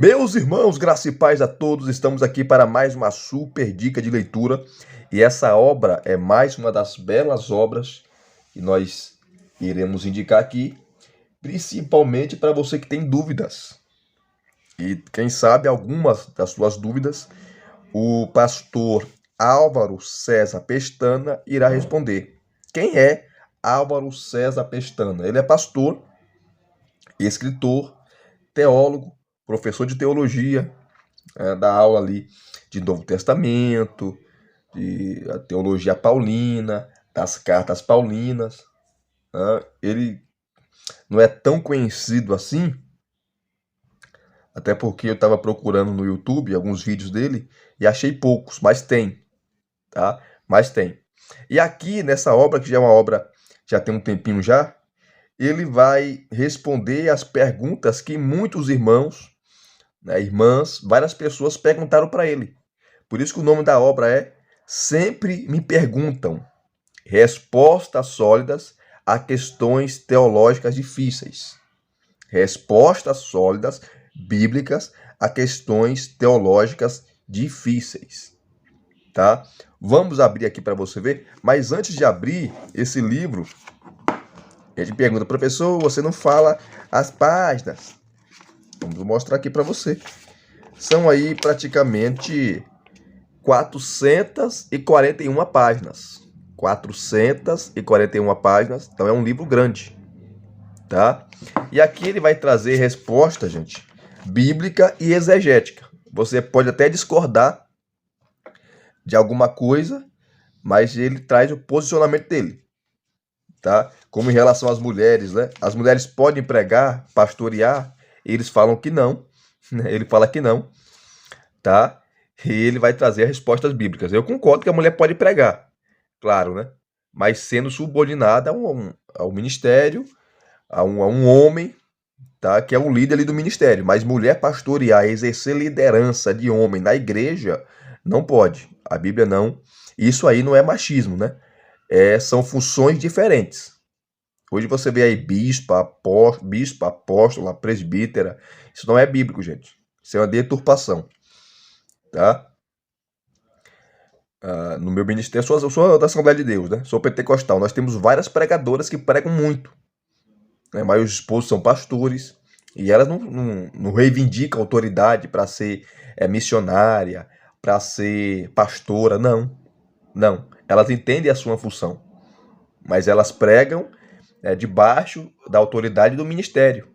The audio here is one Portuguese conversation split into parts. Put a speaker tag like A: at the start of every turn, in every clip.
A: Meus irmãos, graça e paz a todos, estamos aqui para mais uma super dica de leitura e essa obra é mais uma das belas obras que nós iremos indicar aqui, principalmente para você que tem dúvidas. E quem sabe algumas das suas dúvidas, o pastor Álvaro César Pestana irá responder. Quem é Álvaro César Pestana? Ele é pastor, escritor, teólogo, professor de teologia, dá aula ali de Novo Testamento, de a teologia paulina, das cartas paulinas. Ele não é tão conhecido assim, até porque eu estava procurando no YouTube alguns vídeos dele e achei poucos, mas tem, tá? Mas tem. E aqui nessa obra, que já é uma obra, já tem um tempinho já, ele vai responder as perguntas que muitos irmãos, né, irmãs, várias pessoas perguntaram para ele. Por isso que o nome da obra é Sempre Me Perguntam. Respostas sólidas a questões teológicas difíceis. Respostas sólidas, bíblicas, a questões teológicas difíceis. Tá? Vamos abrir aqui para você ver. Mas antes de abrir esse livro, a gente pergunta, professor, você não fala as páginas? Vamos mostrar aqui para você. São aí praticamente 441 páginas. 441 páginas. Então é um livro grande, tá? E aqui ele vai trazer resposta, gente, bíblica e exegética. Você pode até discordar de alguma coisa, mas ele traz o posicionamento dele, tá? Como em relação às mulheres, né? As mulheres podem pregar, pastorear, eles falam que não, né? Ele fala que não, tá? E ele vai trazer respostas bíblicas. Eu concordo que a mulher pode pregar, claro, né? Mas sendo subordinada ao ministério, a um homem, tá? Que é o líder ali do ministério. Mas mulher pastorear, exercer liderança de homem na igreja, não pode. A Bíblia não. Isso aí não é machismo, né? São funções diferentes. Hoje você vê aí bispo, apóstola, presbítera. Isso não é bíblico, gente. Isso é uma deturpação. Tá? No meu ministério, eu sou da Assembleia de Deus, né? Sou pentecostal. Nós temos várias pregadoras que pregam muito, né? Mas os esposos são pastores e elas não reivindicam autoridade para ser missionária, para ser pastora, não. Não. Elas entendem a sua função, mas elas pregam debaixo da autoridade do ministério,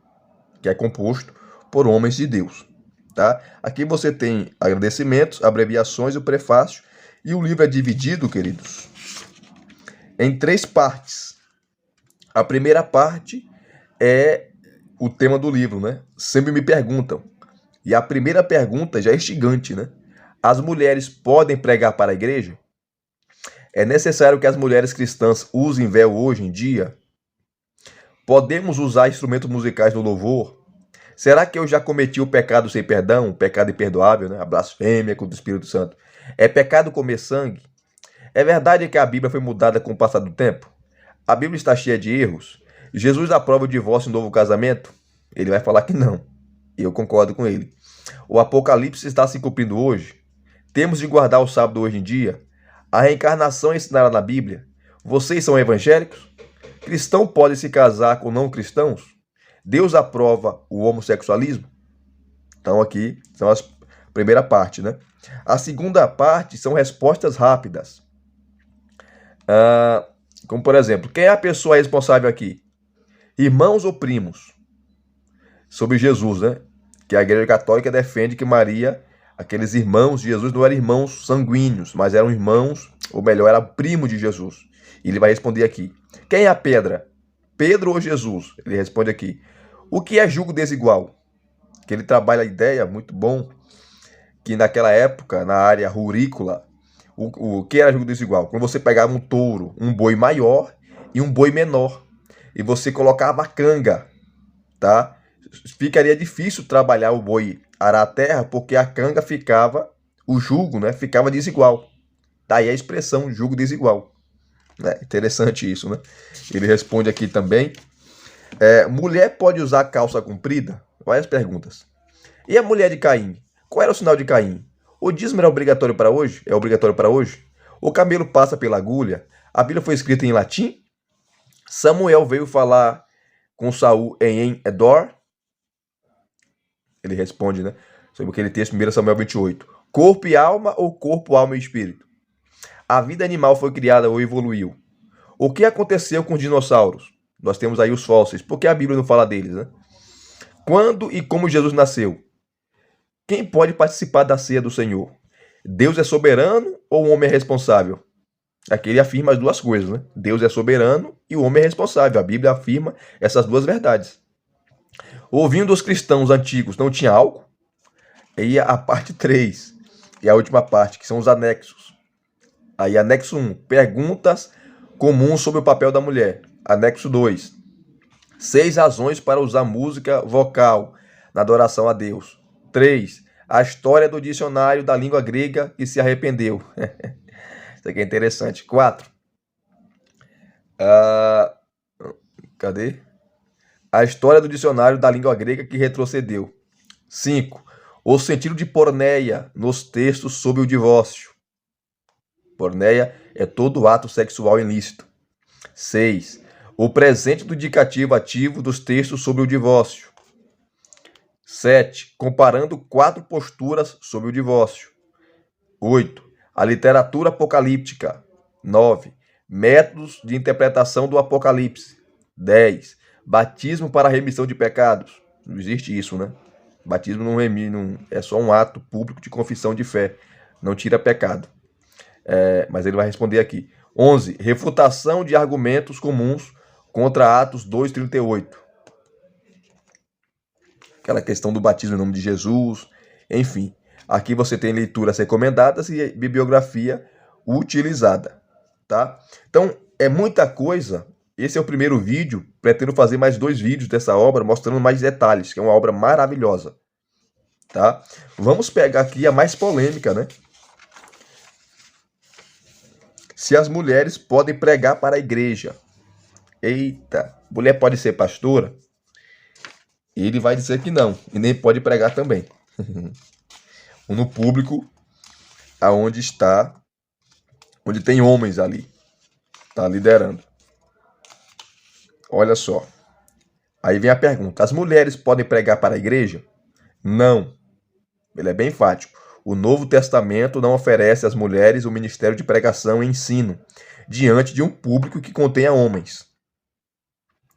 A: que é composto por homens de Deus. Tá? Aqui você tem agradecimentos, abreviações e o prefácio. E o livro é dividido, queridos, em 3 partes. A primeira parte é o tema do livro, né? Sempre me perguntam. E a primeira pergunta já é instigante, né? As mulheres podem pregar para a igreja? É necessário que as mulheres cristãs usem véu hoje em dia? Podemos usar instrumentos musicais no louvor? Será que eu já cometi o pecado sem perdão, o pecado imperdoável, né? A blasfêmia contra o Espírito Santo? É pecado comer sangue? É verdade que a Bíblia foi mudada com o passar do tempo? A Bíblia está cheia de erros? Jesus aprova o divórcio e o novo casamento? Ele vai falar que não. E eu concordo com ele. O Apocalipse está se cumprindo hoje? Temos de guardar o sábado hoje em dia? A reencarnação é ensinada na Bíblia? Vocês são evangélicos? Cristão pode se casar com não cristãos? Deus aprova o homossexualismo? Então aqui são a primeira parte, né? A segunda parte são respostas rápidas. Como por exemplo, quem é a pessoa responsável aqui? Irmãos ou primos? Sobre Jesus, né? Que a Igreja Católica defende que Maria, aqueles irmãos de Jesus não eram irmãos sanguíneos, mas eram irmãos, ou melhor, era primo de Jesus. E ele vai responder aqui. Quem é a pedra? Pedro ou Jesus? Ele responde aqui. O que é julgo desigual? Que ele trabalha a ideia, muito bom, que naquela época, na área rurícola, o que era julgo desigual? Quando você pegava um touro, um boi maior e um boi menor, e você colocava a canga, tá? Ficaria difícil trabalhar o boi arar a terra, porque a canga ficava, o jugo, né, ficava desigual. Daí a expressão jugo desigual. Interessante isso, né? Ele responde aqui também. Mulher pode usar calça comprida? Várias perguntas. E a mulher de Caim? Qual era o sinal de Caim? O dízimo era obrigatório para hoje? É obrigatório para hoje? O camelo passa pela agulha? A Bíblia foi escrita em latim? Samuel veio falar com Saul em Endor? Ele responde, né? Sobre aquele texto, 1 Samuel 28. Corpo e alma ou corpo, alma e espírito? A vida animal foi criada ou evoluiu? O que aconteceu com os dinossauros? Nós temos aí os fósseis. Por que a Bíblia não fala deles, né? Quando e como Jesus nasceu? Quem pode participar da ceia do Senhor? Deus é soberano ou o homem é responsável? Aqui ele afirma as duas coisas, né? Deus é soberano e o homem é responsável. A Bíblia afirma essas duas verdades. O vinho dos cristãos antigos não tinha álcool? E a parte 3 e a última parte, que são os anexos. Aí, anexo 1, perguntas comuns sobre o papel da mulher. Anexo 2, 6 razões para usar música vocal na adoração a Deus. 3, a história do dicionário da língua grega que se arrependeu. Isso aqui é interessante. 4, cadê? A história do dicionário da língua grega que retrocedeu. 5, o sentido de porneia nos textos sobre o divórcio. Porneia é todo ato sexual ilícito. 6. O presente do indicativo ativo dos textos sobre o divórcio. 7. Comparando 4 posturas sobre o divórcio. 8. A literatura apocalíptica. 9. Métodos de interpretação do Apocalipse. 10. Batismo para remissão de pecados. Não existe isso, né? Batismo não é só um ato público de confissão de fé. Não tira pecado. Mas ele vai responder aqui. 11. Refutação de argumentos comuns contra Atos 2,38. Aquela questão do batismo em nome de Jesus. Enfim, aqui você tem leituras recomendadas e bibliografia utilizada. Tá? Então, é muita coisa. Esse é o primeiro vídeo. Pretendo fazer mais 2 vídeos dessa obra, mostrando mais detalhes, que é uma obra maravilhosa. Tá? Vamos pegar aqui a mais polêmica, né? Se as mulheres podem pregar para a igreja. Eita, mulher pode ser pastora? Ele vai dizer que não, e nem pode pregar também. No público, onde tem homens ali, tá liderando. Olha só. Aí vem a pergunta: as mulheres podem pregar para a igreja? Não. Ele é bem enfático. O Novo Testamento não oferece às mulheres o ministério de pregação e ensino diante de um público que contenha homens.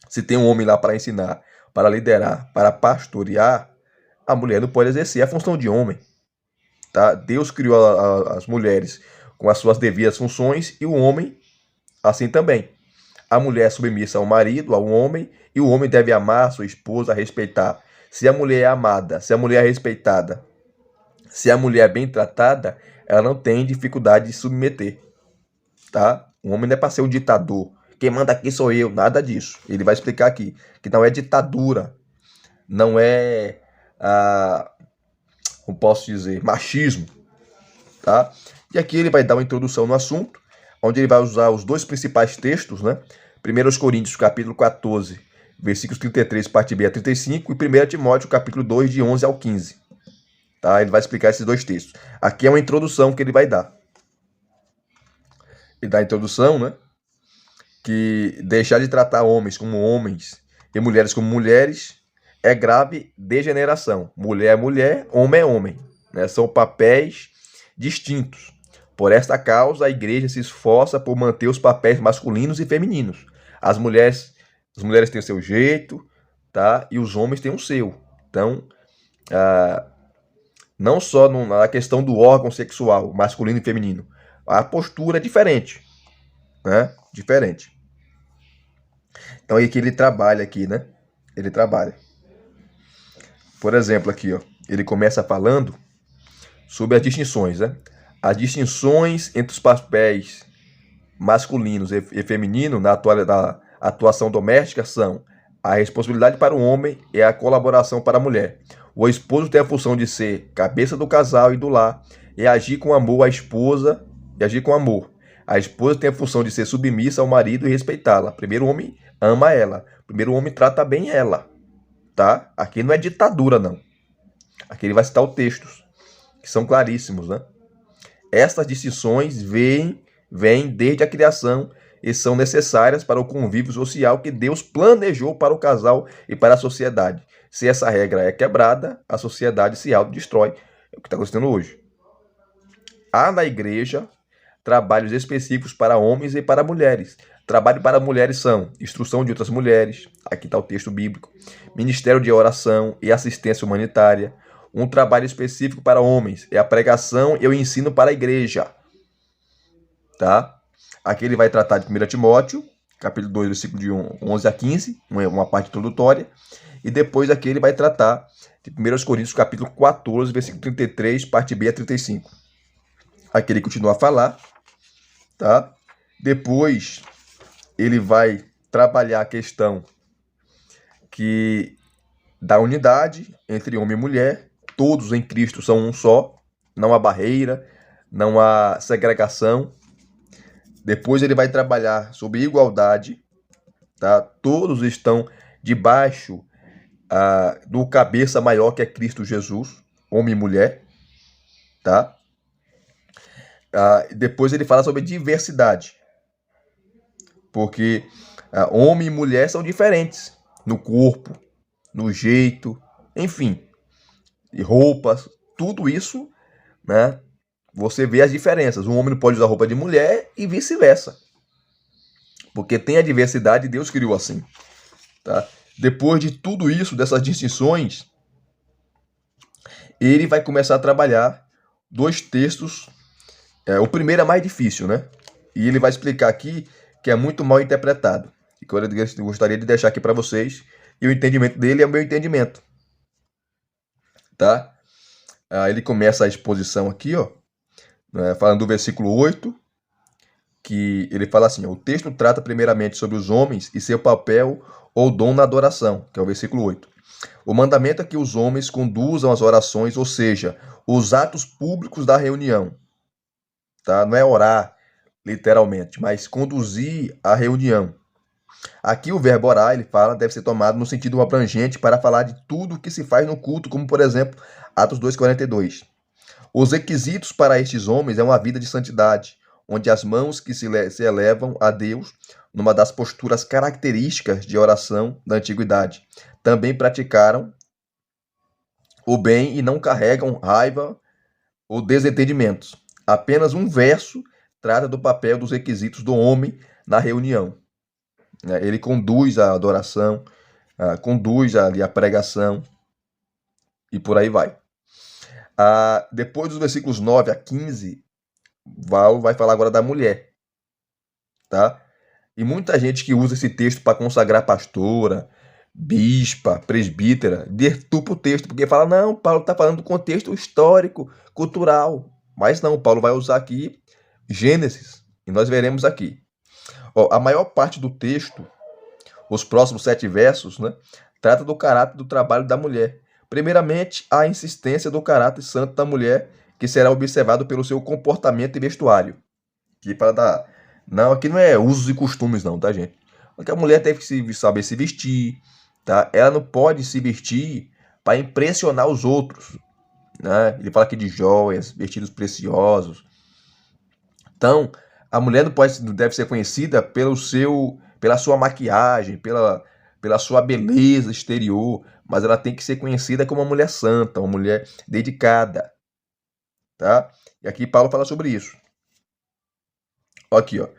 A: Se tem um homem lá para ensinar, para liderar, para pastorear, a mulher não pode exercer a função de homem. Tá? Deus criou as mulheres com as suas devidas funções e o homem assim também. A mulher é submissa ao marido, ao homem, e o homem deve amar a sua esposa, respeitar. Se a mulher é amada, se a mulher é respeitada, se a mulher é bem tratada, ela não tem dificuldade de submeter. Tá? O homem não é para ser um ditador. Quem manda aqui sou eu, nada disso. Ele vai explicar aqui que não é ditadura, não é, como posso dizer, machismo. Tá? E aqui ele vai dar uma introdução no assunto, onde ele vai usar os 2 principais textos, né? 1 Coríntios, capítulo 14, versículos 33, parte B a 35, e 1 Timóteo, capítulo 2, de 11 ao 15. Tá? Ele vai explicar esses 2 textos. Aqui é uma introdução que ele vai dar. Ele dá a introdução, né? Que deixar de tratar homens como homens e mulheres como mulheres é grave degeneração. Mulher é mulher, homem é homem. Né? São papéis distintos. Por esta causa, a igreja se esforça por manter os papéis masculinos e femininos. As mulheres têm o seu jeito, tá? E os homens têm o seu. Então, não só na questão do órgão sexual, masculino e feminino. A postura é diferente, né? Diferente. Então, aí que ele trabalha aqui, né? Ele trabalha. Por exemplo, aqui, ó, ele começa falando sobre as distinções, né? As distinções entre os papéis masculinos e femininos na atuação doméstica são: a responsabilidade para o homem e a colaboração para a mulher. O esposo tem a função de ser cabeça do casal e do lar e agir com amor à esposa e agir com amor. A esposa tem a função de ser submissa ao marido e respeitá-la. Primeiro o homem ama ela. Primeiro o homem trata bem ela. Tá? Aqui não é ditadura, não. Aqui ele vai citar os textos, que são claríssimos, né? Estas distinções vêm desde a criação e são necessárias para o convívio social que Deus planejou para o casal e para a sociedade. Se essa regra é quebrada, a sociedade se autodestrói. É o que está acontecendo hoje. Há na igreja trabalhos específicos para homens e para mulheres. Trabalho para mulheres são instrução de outras mulheres, aqui está o texto bíblico, ministério de oração e assistência humanitária. Um trabalho específico para homens é a pregação e o ensino para a igreja. Tá? Aqui ele vai tratar de 1 Timóteo, capítulo 2, versículo de 11 a 15, uma parte introdutória. E depois aqui ele vai tratar de 1 Coríntios, capítulo 14, versículo 33, parte B a 35. Aqui ele continua a falar, tá? Depois ele vai trabalhar a questão da unidade entre homem e mulher. Todos em Cristo são um só, não há barreira, não há segregação. Depois ele vai trabalhar sobre igualdade, tá? Todos estão debaixo do cabeça maior que é Cristo Jesus, homem e mulher, tá? Depois ele fala sobre diversidade, porque homem e mulher são diferentes no corpo, no jeito, enfim, e roupas, tudo isso, né? Você vê as diferenças. Um homem não pode usar roupa de mulher e vice-versa, porque tem a diversidade e Deus criou assim, tá? Depois de tudo isso, dessas distinções, ele vai começar a trabalhar dois textos. O primeiro é mais difícil, né? E ele vai explicar aqui que é muito mal interpretado. E que eu gostaria de deixar aqui para vocês. E o entendimento dele é o meu entendimento. Tá? Ele começa a exposição aqui, ó, falando do versículo 8, que ele fala assim: o texto trata primeiramente sobre os homens e seu papel ou dom na adoração, que é o versículo 8. O mandamento é que os homens conduzam as orações, ou seja, os atos públicos da reunião. Tá? Não é orar, literalmente, mas conduzir a reunião. Aqui o verbo orar, ele fala, deve ser tomado no sentido abrangente para falar de tudo o que se faz no culto, como, por exemplo, Atos 2,42. Os requisitos para estes homens é uma vida de santidade, onde as mãos que se elevam a Deus, numa das posturas características de oração da antiguidade, também praticaram o bem e não carregam raiva ou desentendimentos. Apenas um verso trata do papel dos requisitos do homem na reunião. Ele conduz a adoração, conduz ali a pregação e por aí vai. Depois dos versículos 9 a 15, Paulo vai falar agora da mulher. Tá? E muita gente que usa esse texto para consagrar pastora, bispa, presbítera, deturpa o texto, porque fala, não, Paulo está falando do contexto histórico, cultural. Mas não, Paulo vai usar aqui Gênesis, e nós veremos aqui. A maior parte do texto, os próximos 7 versos, né, trata do caráter do trabalho da mulher. Primeiramente, a insistência do caráter santo da mulher, que será observado pelo seu comportamento e vestuário. Que para dar... Não, aqui não é usos e costumes não, tá, gente? Porque a mulher deve saber se vestir, tá? Ela não pode se vestir para impressionar os outros, né? Ele fala aqui de joias, vestidos preciosos. Então, a mulher não deve ser conhecida pela sua maquiagem, pela sua beleza exterior, mas ela tem que ser conhecida como uma mulher santa, uma mulher dedicada, tá? E aqui Paulo fala sobre isso. Aqui, ó.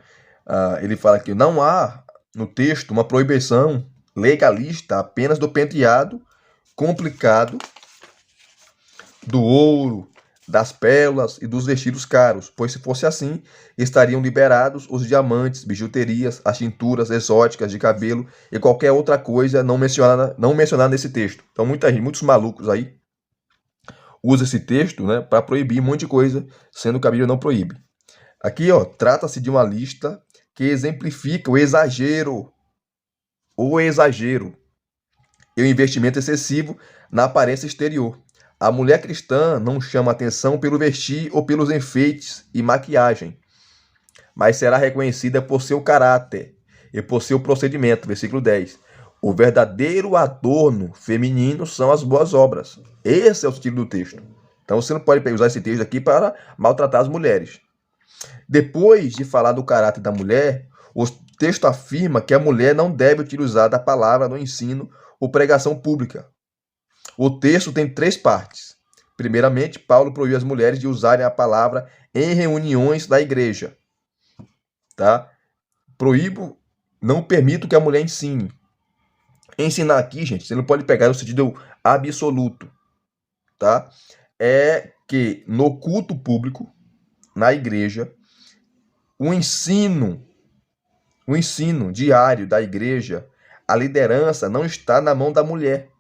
A: Ele fala que não há no texto uma proibição legalista apenas do penteado complicado, do ouro, das pérolas e dos vestidos caros, pois se fosse assim, estariam liberados os diamantes, bijuterias, as tinturas exóticas de cabelo e qualquer outra coisa não mencionada nesse texto. Então muitos malucos aí usam esse texto, né, para proibir um monte de coisa, sendo que a Bíblia não proíbe. Aqui, ó, trata-se de uma lista que exemplifica o exagero e o investimento excessivo na aparência exterior. A mulher cristã não chama atenção pelo vestir ou pelos enfeites e maquiagem, mas será reconhecida por seu caráter e por seu procedimento. Versículo 10. O verdadeiro adorno feminino são as boas obras. Esse é o estilo do texto. Então você não pode usar esse texto aqui para maltratar as mulheres. Depois de falar do caráter da mulher, o texto afirma que a mulher não deve utilizar a palavra no ensino ou pregação pública. O texto tem 3 partes. Primeiramente, Paulo proíbe as mulheres de usarem a palavra em reuniões da igreja. Tá? Proíbo, não permito que a mulher ensine. Ensinar aqui, gente, você não pode pegar no sentido absoluto, tá? É que no culto público, na igreja, o ensino diário da igreja, a liderança não está na mão da mulher,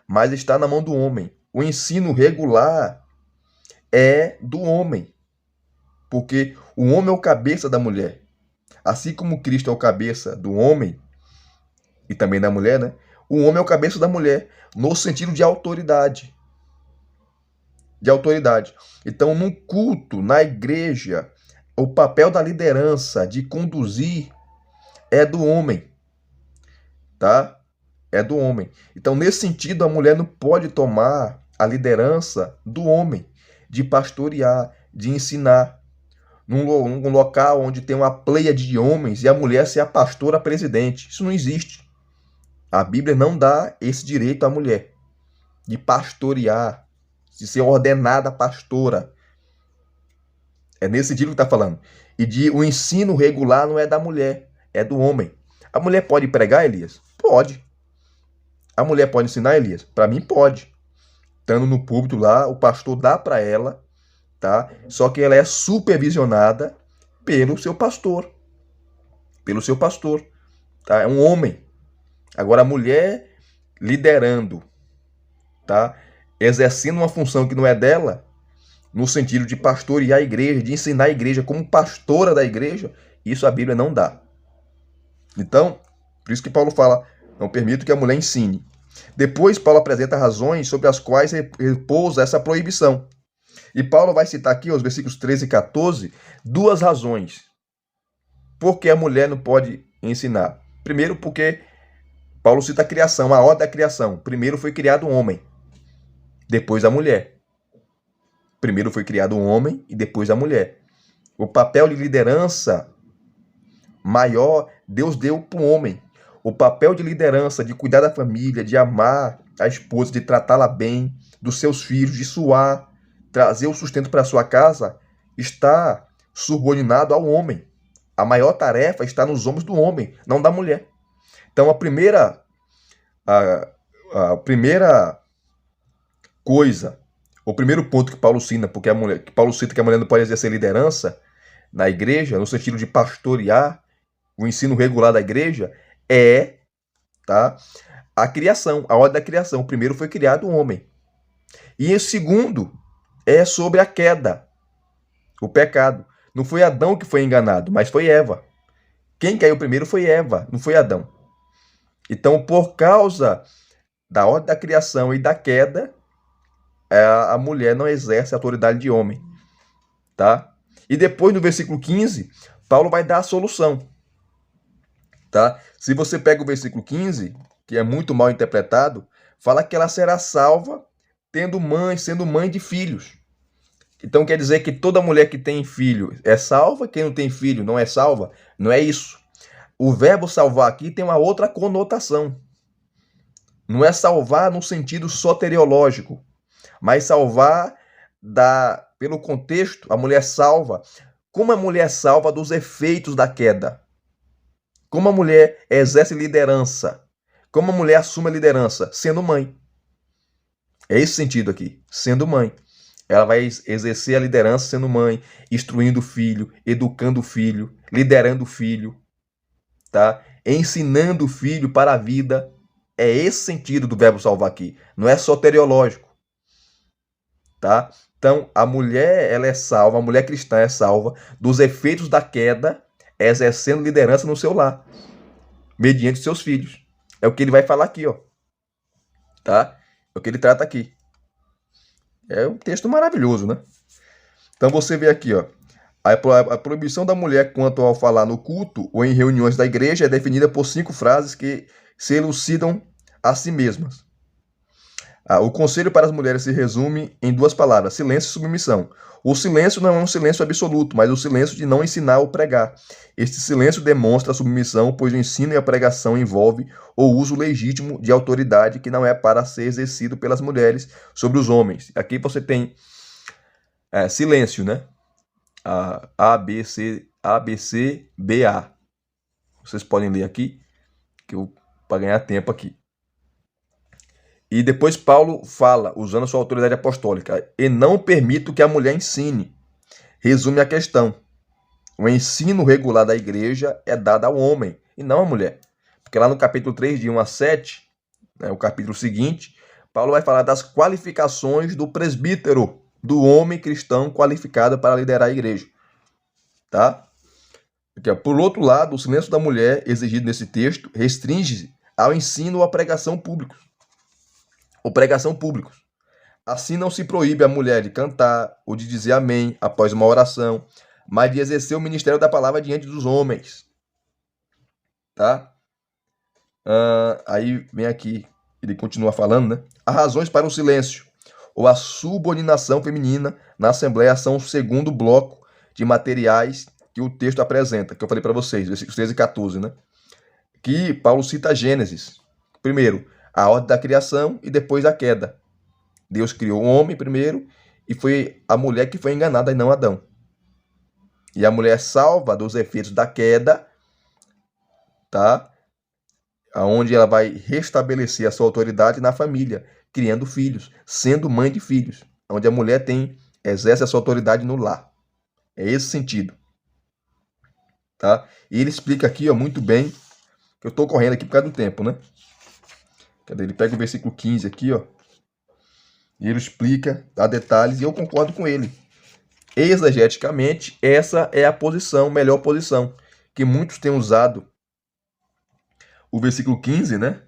A: mas está na mão do homem. O ensino regular é do homem, porque o homem é o cabeça da mulher. Assim como Cristo é o cabeça do homem, e também da mulher, né? O homem é o cabeça da mulher, no sentido de autoridade. De autoridade. Então, no culto, na igreja, o papel da liderança, de conduzir, é do homem. Tá? É do homem. Então, nesse sentido, a mulher não pode tomar a liderança do homem, de pastorear, de ensinar. Num local onde tem uma pleia de homens e a mulher ser a pastora presidente. Isso não existe. A Bíblia não dá esse direito à mulher de pastorear, de ser ordenada pastora. É nesse sentido que está falando. E o ensino regular não é da mulher, é do homem. A mulher pode pregar, Elias? Pode. A mulher pode ensinar, Elias? Para mim, pode. Estando no púlpito lá, o pastor dá para ela, tá? Só que ela é supervisionada pelo seu pastor. Pelo seu pastor. Tá? É um homem. Agora, a mulher liderando, tá? Exercendo uma função que não é dela, no sentido de pastorear a igreja, de ensinar a igreja como pastora da igreja, isso a Bíblia não dá. Então, por isso que Paulo fala, não permito que a mulher ensine. Depois, Paulo apresenta razões sobre as quais repousa essa proibição. E Paulo vai citar aqui, os versículos 13 e 14, 2 razões. Por que a mulher não pode ensinar? Primeiro, porque Paulo cita a criação, a ordem da criação. Primeiro foi criado o homem, depois a mulher. Primeiro foi criado o homem e depois a mulher. O papel de liderança maior Deus deu para o homem. O papel de liderança, de cuidar da família, de amar a esposa, de tratá-la bem, dos seus filhos, de suar, trazer o sustento para a sua casa, está subordinado ao homem. A maior tarefa está nos ombros do homem, não da mulher. Então, a primeira coisa, o primeiro ponto que Paulo cita, que Paulo cita que a mulher não pode exercer liderança na igreja, no sentido de pastorear o ensino regular da igreja, é, tá, a criação, a ordem da criação. O primeiro foi criado o homem. E o segundo é sobre a queda, o pecado. Não foi Adão que foi enganado, mas foi Eva. Quem caiu primeiro foi Eva, não foi Adão. Então, por causa da ordem da criação e da queda, a mulher não exerce a autoridade de homem, tá? E depois, no versículo 15, Paulo vai dar a solução, tá? Se você pega o versículo 15, que é muito mal interpretado, fala que ela será salva sendo mãe de filhos. Então quer dizer que toda mulher que tem filho é salva, quem não tem filho não é salva? Não é isso. O verbo salvar aqui tem uma outra conotação. Não é salvar no sentido soteriológico, mas salvar pelo contexto, a mulher salva. Como a mulher salva dos efeitos da queda? Como a mulher exerce liderança? Como a mulher assume a liderança? Sendo mãe. É esse sentido aqui, sendo mãe. Ela vai exercer a liderança sendo mãe, instruindo o filho, educando o filho, liderando o filho, tá? Ensinando o filho para a vida. É esse sentido do verbo salvar aqui. Não é soteriológico, tá? Então, a mulher, ela é salva, a mulher cristã é salva dos efeitos da queda, exercendo liderança no seu lar, mediante seus filhos. É o que ele vai falar aqui, ó. Tá? É o que ele trata aqui. É um texto maravilhoso, né? Então você vê aqui, ó. A proibição da mulher quanto ao falar no culto ou em reuniões da igreja é definida por 5 frases que se elucidam a si mesmas. O conselho para as mulheres se resume em 2 palavras: silêncio e submissão. O silêncio não é um silêncio absoluto, mas o silêncio de não ensinar ou pregar. Este silêncio demonstra a submissão, pois o ensino e a pregação envolve o uso legítimo de autoridade que não é para ser exercido pelas mulheres sobre os homens. Aqui você tem silêncio, né? A, B, C, B, A. Vocês podem ler aqui, para ganhar tempo aqui. E depois Paulo fala, usando sua autoridade apostólica, e não permito que a mulher ensine. Resume a questão. O ensino regular da igreja é dado ao homem e não à mulher. Porque lá no capítulo 3, de 1 a 7, o capítulo seguinte, Paulo vai falar das qualificações do presbítero, do homem cristão qualificado para liderar a igreja. Tá? Porque, por outro lado, o silêncio da mulher exigido nesse texto restringe-se ao ensino ou à pregação públicos. Ou pregação públicos. Assim não se proíbe a mulher de cantar ou de dizer amém após uma oração, mas de exercer o ministério da palavra diante dos homens. Tá? Aí vem aqui, ele continua falando, né? Há razões para o silêncio ou a subordinação feminina na Assembleia são o segundo bloco de materiais que o texto apresenta, que eu falei para vocês, versículos 13 e 14, né? Que Paulo cita Gênesis. Primeiro, a ordem da criação e depois a queda. Deus criou o homem primeiro e foi a mulher que foi enganada e não Adão. E a mulher salva dos efeitos da queda, tá? Onde ela vai restabelecer a sua autoridade na família, criando filhos, sendo mãe de filhos, onde a mulher exerce a sua autoridade no lar. É esse sentido. Tá? E ele explica aqui, ó, muito bem, que eu estou correndo aqui por causa do tempo, né? Cadê? Ele pega o versículo 15 aqui, ó, e ele explica, dá detalhes, e eu concordo com ele. Exegeticamente, essa é a posição, melhor posição, que muitos têm usado o versículo 15, né?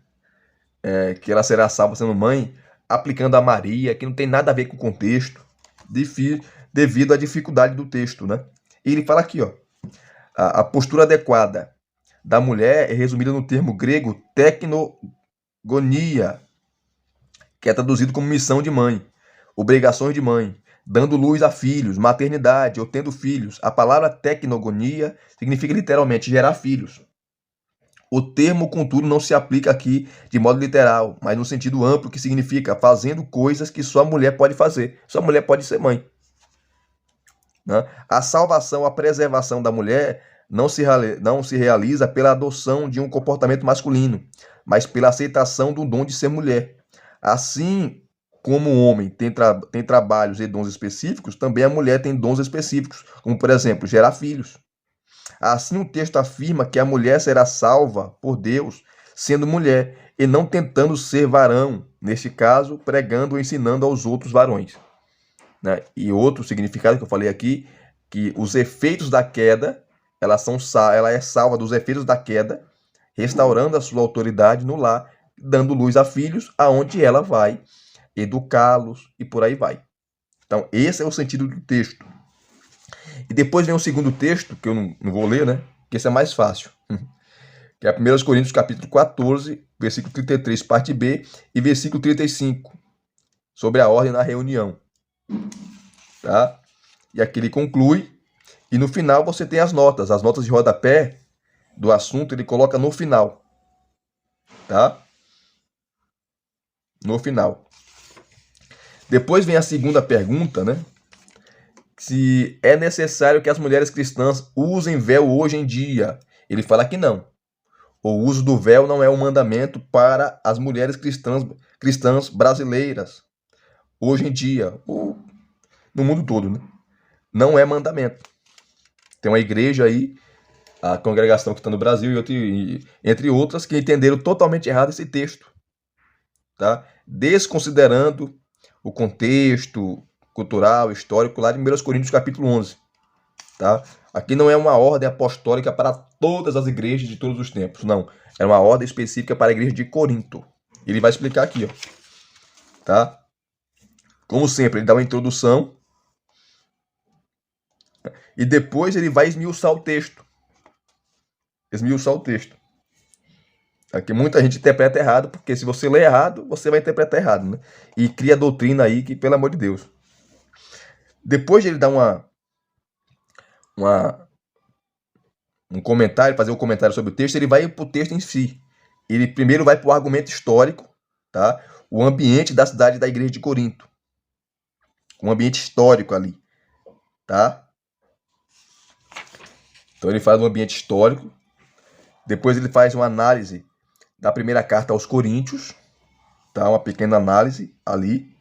A: Que ela será salva sendo mãe, aplicando a Maria, que não tem nada a ver com o contexto, devido à dificuldade do texto, né? E ele fala aqui, ó, a postura adequada da mulher é resumida no termo grego tecnogonia, que é traduzido como missão de mãe, obrigações de mãe, dando luz a filhos, maternidade ou tendo filhos. A palavra tecnogonia significa literalmente gerar filhos. O termo, contudo, não se aplica aqui de modo literal, mas no sentido amplo, que significa fazendo coisas que só a mulher pode fazer. Só a mulher pode ser mãe. Né? A salvação, a preservação da mulher não se realiza pela adoção de um comportamento masculino, mas pela aceitação do dom de ser mulher. Assim como o homem tem trabalhos e dons específicos, também a mulher tem dons específicos, como, por exemplo, gerar filhos. Assim, o texto afirma que a mulher será salva por Deus sendo mulher e não tentando ser varão, neste caso, pregando ou ensinando aos outros varões. Né? E outro significado que eu falei aqui, que os efeitos da queda, ela é salva dos efeitos da queda, restaurando a sua autoridade no lar, dando luz a filhos, aonde ela vai educá-los e por aí vai. Então, esse é o sentido do texto. E depois vem o segundo texto, que eu não vou ler, né? Que esse é mais fácil. Que é 1 Coríntios capítulo 14, versículo 33, parte B, e versículo 35, sobre a ordem na reunião. Tá? E aqui ele conclui, e no final você tem as notas de rodapé do assunto, ele coloca no final. Tá? No final. Depois vem a segunda pergunta, né? Se é necessário que as mulheres cristãs usem véu hoje em dia. Ele fala que não. O uso do véu não é um mandamento para as mulheres cristãs brasileiras. Hoje em dia, no mundo todo, né? Não é mandamento. Tem uma igreja aí, a congregação que está no Brasil, entre outras, que entenderam totalmente errado esse texto. Tá? Desconsiderando o contexto cultural, histórico, lá de 1 Coríntios capítulo 11. Tá? Aqui não é uma ordem apostólica para todas as igrejas de todos os tempos, não. É uma ordem específica para a igreja de Corinto. Ele vai explicar aqui, ó. Tá? Como sempre, ele dá uma introdução E depois ele vai esmiuçar o texto. Esmiuçar o texto. Aqui muita gente interpreta errado, porque se você ler errado, você vai interpretar errado, né? E cria doutrina aí que, pelo amor de Deus. Depois de ele dar um comentário, fazer um comentário sobre o texto, ele vai para o texto em si. Ele primeiro vai para o argumento histórico, tá? O ambiente da cidade da igreja de Corinto. Um ambiente histórico ali, tá? Então ele faz um ambiente histórico. Depois ele faz uma análise da primeira carta aos Coríntios, tá? Uma pequena análise ali.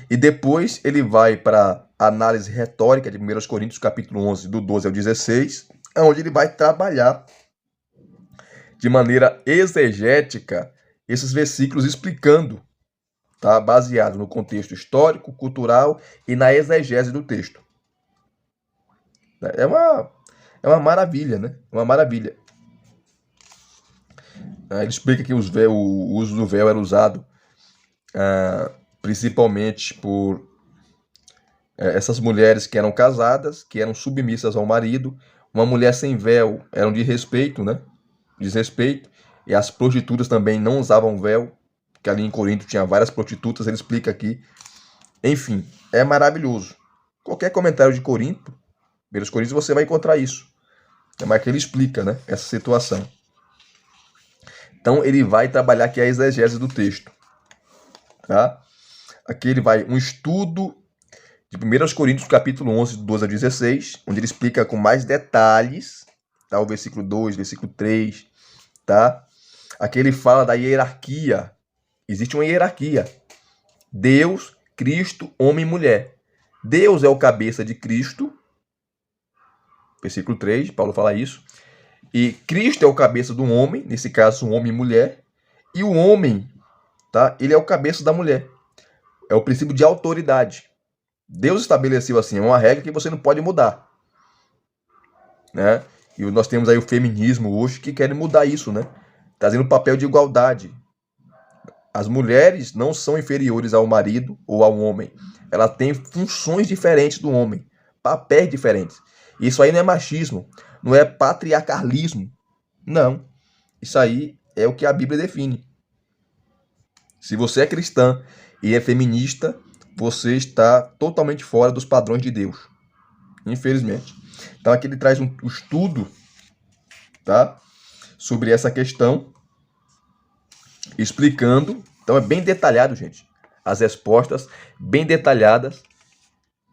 A: E depois ele vai para a análise retórica de 1 Coríntios, capítulo 11, do 12 ao 16, onde ele vai trabalhar de maneira exegética esses versículos explicando, tá? Baseado no contexto histórico, cultural e na exegese do texto. É uma maravilha, né? É uma maravilha. Ele explica que o uso do véu era usado principalmente por essas mulheres que eram casadas, que eram submissas ao marido. Uma mulher sem véu era um desrespeito, né? Desrespeito. E as prostitutas também não usavam véu, porque ali em Corinto tinha várias prostitutas, ele explica aqui. Enfim, é maravilhoso. Qualquer comentário de Corinto, 1 Coríntios, você vai encontrar isso. É mais que ele explica, né, essa situação. Então ele vai trabalhar aqui a exegese do texto, tá? Aqui ele vai um estudo de 1 Coríntios, capítulo 11, do 12 a 16, onde ele explica com mais detalhes, tá? O versículo 2, versículo 3, tá? Aqui ele fala da hierarquia. Existe uma hierarquia. Deus, Cristo, homem e mulher. Deus é o cabeça de Cristo. Versículo 3, Paulo fala isso. E Cristo é o cabeça do homem, nesse caso, um homem e mulher. E o homem, tá? Ele é o cabeça da mulher. É o princípio de autoridade. Deus estabeleceu assim, é uma regra que você não pode mudar, né? E nós temos aí o feminismo hoje que querem mudar isso, né? Trazendo o papel de igualdade. As mulheres não são inferiores ao marido ou ao homem. Elas têm funções diferentes do homem, papéis diferentes. Isso aí não é machismo, não é patriarcalismo. Não. Isso aí é o que a Bíblia define. Se você é cristã e é feminista, você está totalmente fora dos padrões de Deus. Infelizmente. Então aqui ele traz um estudo, tá? Sobre essa questão, explicando. Então é bem detalhado, gente. As respostas bem detalhadas,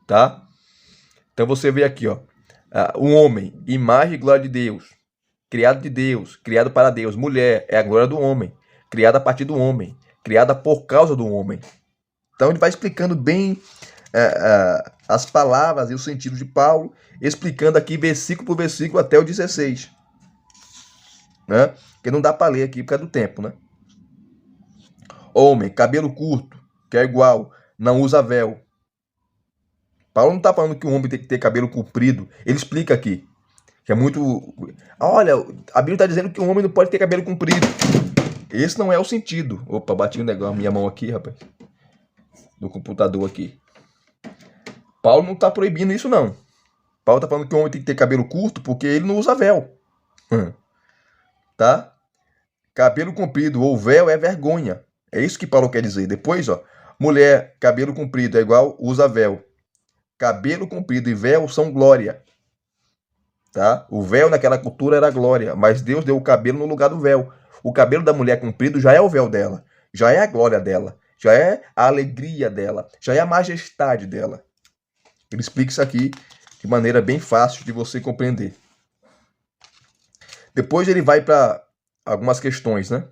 A: tá? Então você vê aqui, ó. O homem, imagem e glória de Deus. Criado de Deus, criado para Deus. Mulher é a glória do homem, criada a partir do homem, criada por causa do homem. Então ele vai explicando bem as palavras e o sentido de Paulo, explicando aqui versículo por versículo até o 16. Né? Que não dá para ler aqui por causa do tempo, né? Homem, cabelo curto, que é igual, não usa véu. Paulo não está falando que o homem tem que ter cabelo comprido. Ele explica aqui. Que é muito... Olha, a Bíblia está dizendo que o homem não pode ter cabelo comprido. Esse não é o sentido. Opa, bati o negócio, minha mão aqui, rapaz. Do computador aqui. Paulo não está proibindo isso, não. Paulo está falando que o homem tem que ter cabelo curto porque ele não usa véu. Tá? Cabelo comprido ou véu é vergonha. É isso que Paulo quer dizer. Depois, ó. Mulher, cabelo comprido é igual, usa véu. Cabelo comprido e véu são glória. Tá? O véu naquela cultura era glória, mas Deus deu o cabelo no lugar do véu. O cabelo da mulher comprido já é o véu dela, já é a glória dela, já é a alegria dela, já é a majestade dela. Ele explica isso aqui de maneira bem fácil de você compreender. Depois ele vai para algumas questões, né?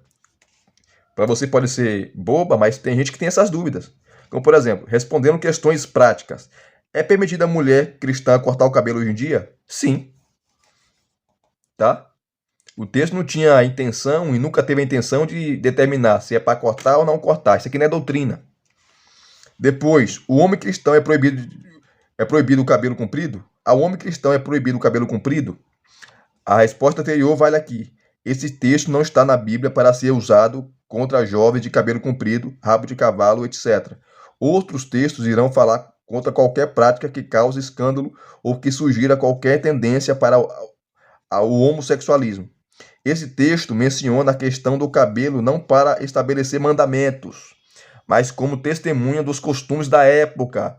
A: Para você pode ser boba, mas tem gente que tem essas dúvidas. Como, por exemplo, respondendo questões práticas. É permitida a mulher cristã cortar o cabelo hoje em dia? Sim. Tá? O texto não tinha a intenção e nunca teve a intenção de determinar se é para cortar ou não cortar. Isso aqui não é doutrina. Depois, o homem cristão é proibido o cabelo comprido? Ao homem cristão é proibido o cabelo comprido? A resposta anterior vale aqui. Esse texto não está na Bíblia para ser usado contra jovens de cabelo comprido, rabo de cavalo, etc. Outros textos irão falar contra qualquer prática que cause escândalo ou que sugira qualquer tendência para o homossexualismo. Esse texto menciona a questão do cabelo não para estabelecer mandamentos, mas como testemunha dos costumes da época.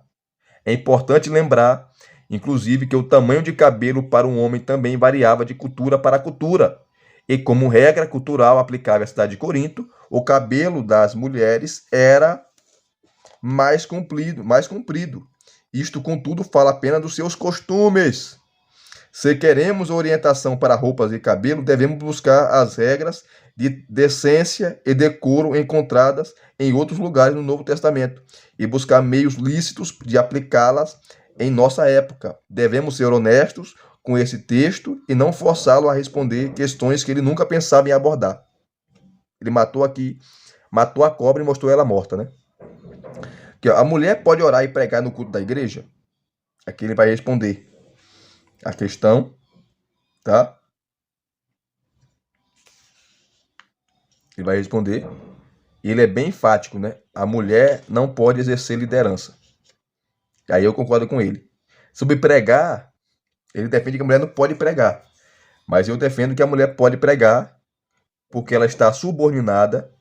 A: É importante lembrar, inclusive, que o tamanho de cabelo para um homem também variava de cultura para cultura. E como regra cultural aplicável à cidade de Corinto, o cabelo das mulheres era mais comprido. Isto, contudo, fala apenas dos seus costumes. Se queremos orientação para roupas e cabelo, devemos buscar as regras de decência e decoro encontradas em outros lugares no Novo Testamento e buscar meios lícitos de aplicá-las em nossa época. Devemos ser honestos com esse texto e não forçá-lo a responder questões que ele nunca pensava em abordar. Ele matou a cobra e mostrou ela morta, né? Que a mulher pode orar e pregar no culto da igreja? Aqui ele vai responder a questão, tá? Ele vai responder. Ele é bem enfático, né? A mulher não pode exercer liderança. Aí eu concordo com ele. Sobre pregar, ele defende que a mulher não pode pregar. Mas eu defendo que a mulher pode pregar porque ela está subordinada,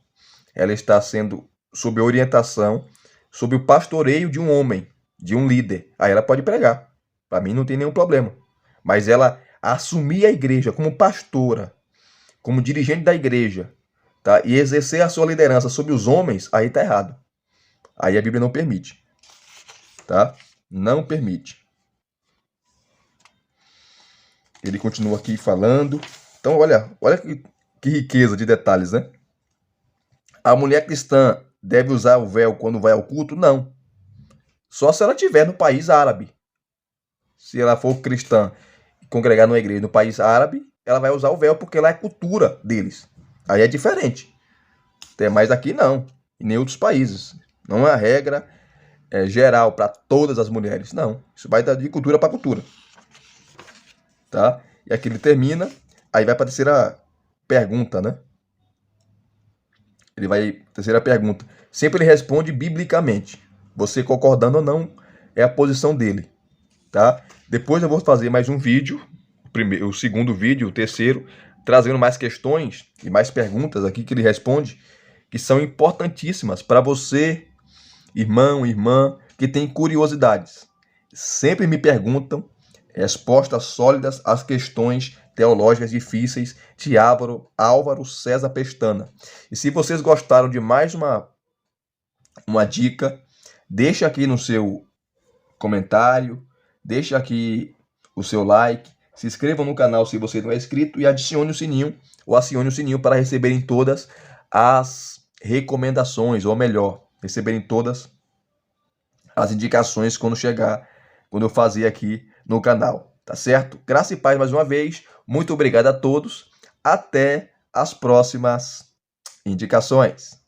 A: ela está sendo sob orientação, sob o pastoreio de um homem, de um líder. Aí ela pode pregar. Para mim não tem nenhum problema. Mas ela assumir a igreja como pastora, como dirigente da igreja, tá? E exercer a sua liderança sobre os homens, aí tá errado. Aí a Bíblia não permite, tá? Não permite. Ele continua aqui falando. Então, olha que riqueza de detalhes, né? A mulher cristã deve usar o véu quando vai ao culto? Não. Só se ela estiver no país árabe. Se ela for cristã e congregar numa igreja no país árabe, ela vai usar o véu porque lá é cultura deles. Aí é diferente. Mas aqui não. E nem outros países. Não é a regra geral para todas as mulheres. Não. Isso vai de cultura para cultura. Tá? E aqui ele termina. Aí vai para a terceira pergunta, né? Terceira pergunta. Sempre ele responde biblicamente. Você concordando ou não, é a posição dele. Tá? Depois eu vou fazer mais um vídeo, o segundo vídeo, o terceiro, trazendo mais questões e mais perguntas aqui que ele responde, que são importantíssimas para você, irmão, irmã, que tem curiosidades. Sempre me perguntam respostas sólidas às questões teológicas difíceis de Álvaro César Pestana. E se vocês gostaram de mais uma dica, deixa aqui no seu comentário, deixa aqui o seu like, se inscreva no canal se você não é inscrito e adicione o sininho ou acione o sininho para receberem todas as recomendações, ou melhor, receberem todas as indicações quando eu fazer aqui no canal, tá certo? Graça e paz mais uma vez, muito obrigado a todos, até as próximas indicações.